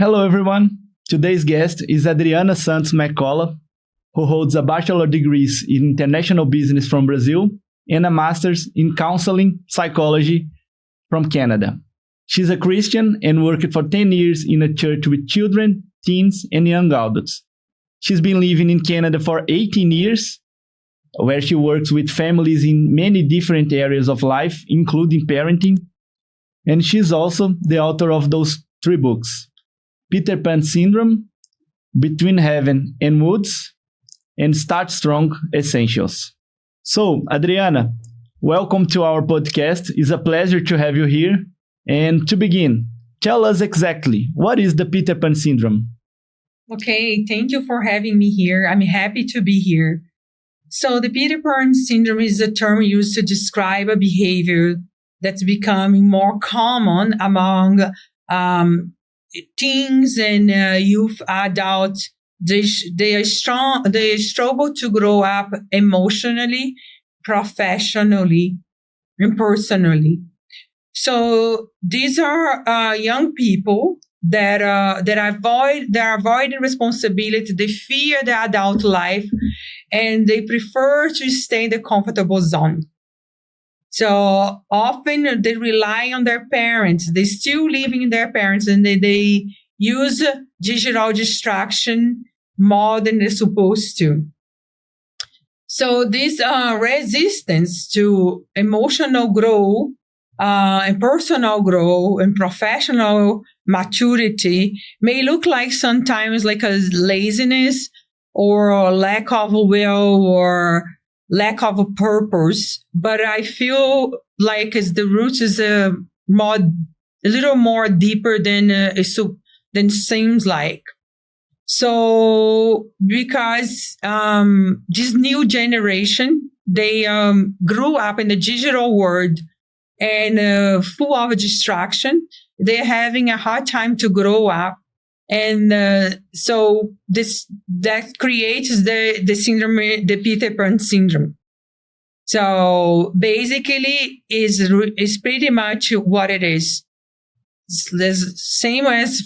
Hello, everyone. Today's guest is Adriana Santos-McCullough, who holds a bachelor degrees in international business from Brazil and a master's in counseling psychology from Canada. She's a Christian and worked for 10 years in a church with children, teens, and young adults. She's been living in Canada for 18 years, where she works with families in many different areas of life, including parenting. And she's also the author of those 3 books: Peter Pan Syndrome, Between Heaven and Woods, and Start Strong Essentials. So, Adriana, welcome to our podcast. It's a pleasure to have you here. And to begin, tell us exactly, what is the Peter Pan Syndrome? Okay, thank you for having me here. I'm happy to be here. So the Peter Pan Syndrome is a term used to describe a behavior that's becoming more common among teens and youth adults. They struggle to grow up emotionally, professionally, and personally. So these are young people that are avoiding responsibility. They fear the adult life, and they prefer to stay in the comfortable zone. So often they rely on their parents. They still live in their parents, and they use digital distraction more than they're supposed to. So this resistance to emotional growth and personal growth and professional maturity may look like sometimes like a laziness or a lack of will or lack of a purpose. But I feel like the roots is a little more deeper than seems like. So because this new generation, they grew up in the digital world and full of distraction, they're having a hard time to grow up. And so that creates the syndrome, the Peter Pan syndrome. So basically, is pretty much what it is. It's the same as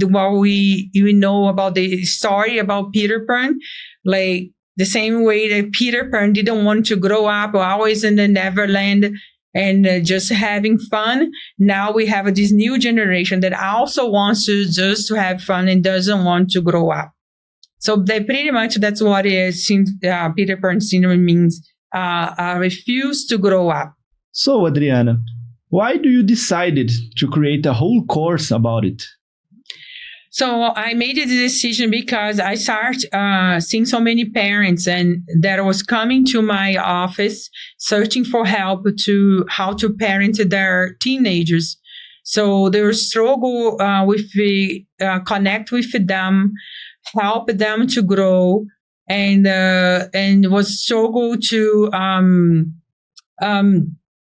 what we know about the story about Peter Pan, like the same way that Peter Pan didn't want to grow up, always in the Neverland and just having fun. Now we have this new generation that also wants to just to have fun and doesn't want to grow up. So that's what it is. Peter Pan syndrome means refuse to grow up. So, Adriana, why do you decided to create a whole course about it? So I made the decision because I started seeing so many parents and that was coming to my office searching for help to how to parent their teenagers. So they were struggle connect with them, help them to grow, and was struggle to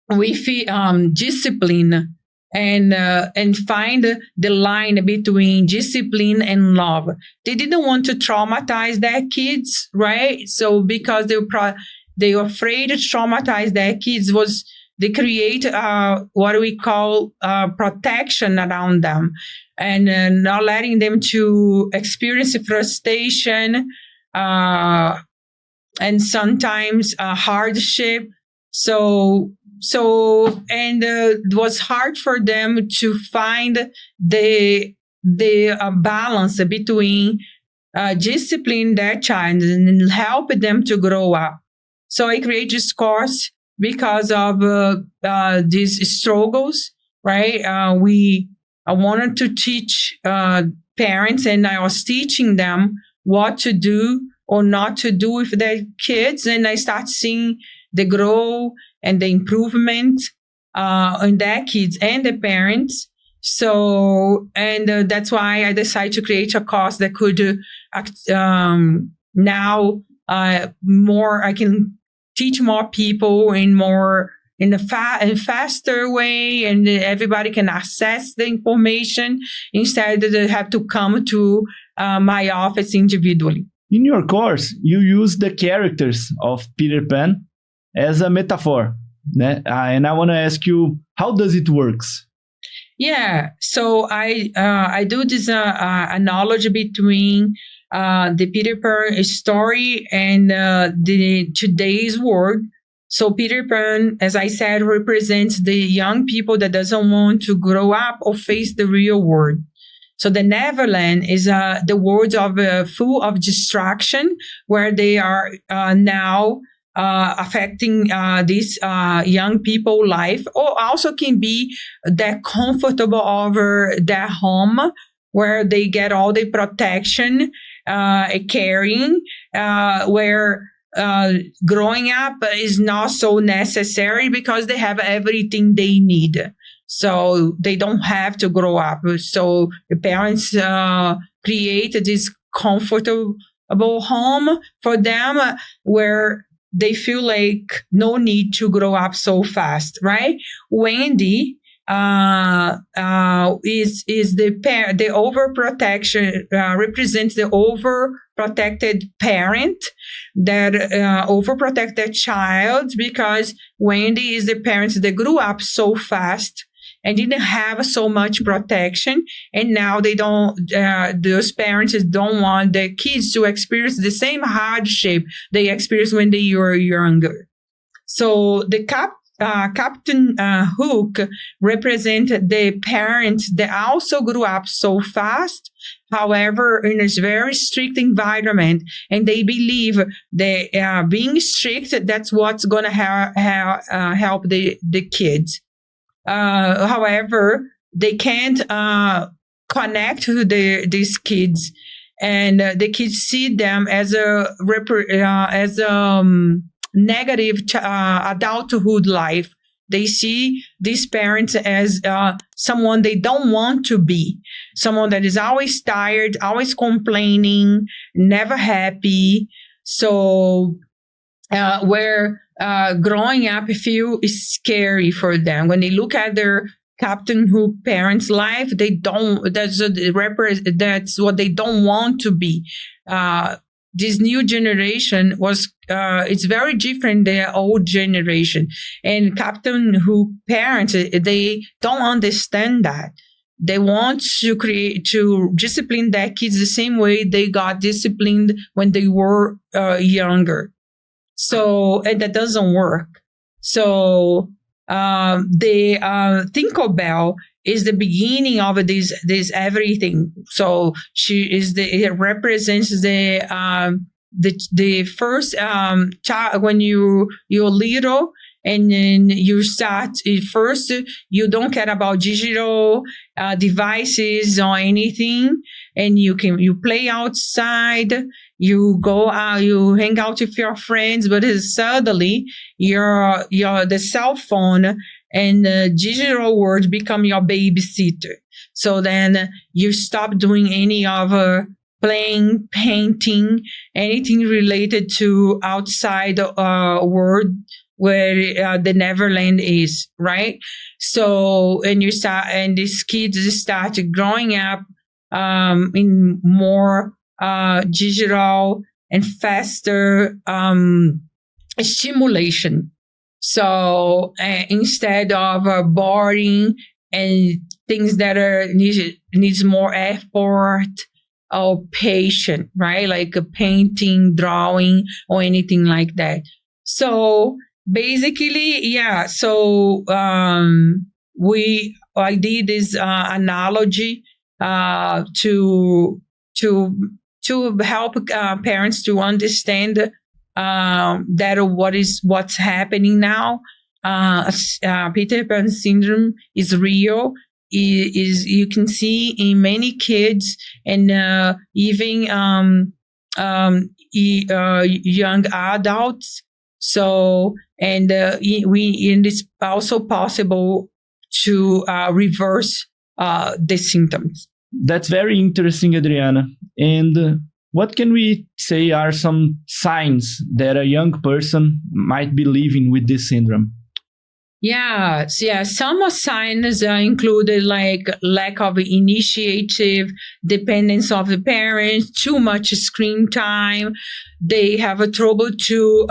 with discipline. And find the line between discipline and love. They didn't want to traumatize their kids, right? So because they were afraid to traumatize their kids, they create what we call protection around them, and not letting them to experience frustration and sometimes hardship. It was hard for them to find the balance between discipline their child and help them to grow up. So I created this course because of these struggles, right? I wanted to teach parents, and I was teaching them what to do or not to do with their kids, and I started seeing the growth and the improvement in their kids and the parents. So, that's why I decided to create a course that could now more. I can teach more people in a faster way, and everybody can access the information instead of they have to come to my office individually. In your course, you use the characters of Peter Pan as a metaphor, né? And I want to ask you, how does it works? Yeah, so I do this analogy between the Peter Pan story and the today's world. So Peter Pan, as I said, represents the young people that doesn't want to grow up or face the real world. So the Neverland is the world of full of distraction, where they are now affecting these young people life, or also can be that comfortable over their home where they get all the protection, caring, where growing up is not so necessary because they have everything they need. So they don't have to grow up. So the parents create this comfortable home for them where they feel like no need to grow up so fast, right? Wendy is the overprotection, represents the overprotected parent that overprotect their child, because Wendy is the parents that grew up so fast and didn't have so much protection, and now they don't. Those parents don't want their kids to experience the same hardship they experienced when they were younger. So the Captain Hook represented the parents that also grew up so fast, however, in a very strict environment, and they believe that being strict, that's what's going to help the kids. However, they can't connect to these kids, and the kids see them as a negative adulthood life. They see these parents as someone they don't want to be, someone that is always tired, always complaining, never happy. So where growing up feel scary for them when they look at their Captain Hook parents' life. They don't. That's what they don't want to be. This new generation was it's very different than the old generation, and Captain Hook parents, they don't understand that. They want to discipline their kids the same way they got disciplined when they were younger. So, and that doesn't work. So the Tinkerbell is the beginning of this everything. So it represents the first child when you're little, and then you start first. You don't care about digital devices or anything, and you play outside. You go out, you hang out with your friends, but suddenly the cell phone and the digital world become your babysitter. So then you stop doing any of playing, painting, anything related to outside world where the Neverland is, right? So and these kids start growing up in more digital and faster stimulation. So instead of boring and things that needs more effort or patience, right? Like a painting, drawing, or anything like that. So basically, yeah. So I did this analogy to help parents to understand that what's happening now. Peter Pan syndrome is real. Is you can see in many kids and even young adults. So and it's also possible to reverse the symptoms. That's very interesting, Adriana. And what can we say are some signs that a young person might be living with this syndrome? Yeah. Some signs included like lack of initiative, dependence of the parents, too much screen time. They have a trouble to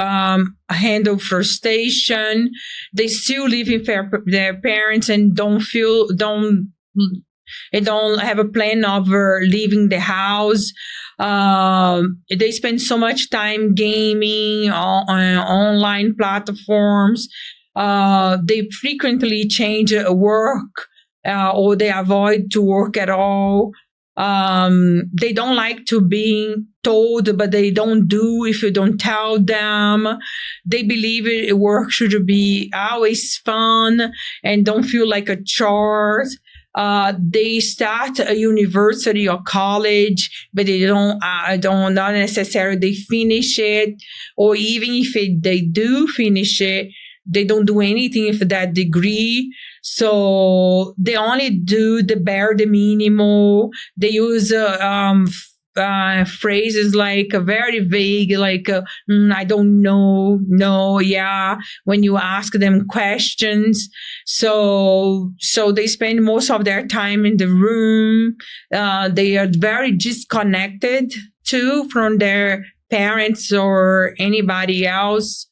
handle frustration. They still live with their parents and don't They don't have a plan of leaving the house. They spend so much time gaming on online platforms. They frequently change work, or they avoid to work at all. They don't like to be told, but they don't do if you don't tell them. They believe work should be always fun and don't feel like a chore. They start a university or college, but they don't not necessarily they finish it, or even if they do finish it, they don't do anything with that degree. So they only do the bare minimum. They use phrases like very vague, like I don't know, no, yeah, when you ask them questions. So they spend most of their time in the room. They are very disconnected too from their parents or anybody else.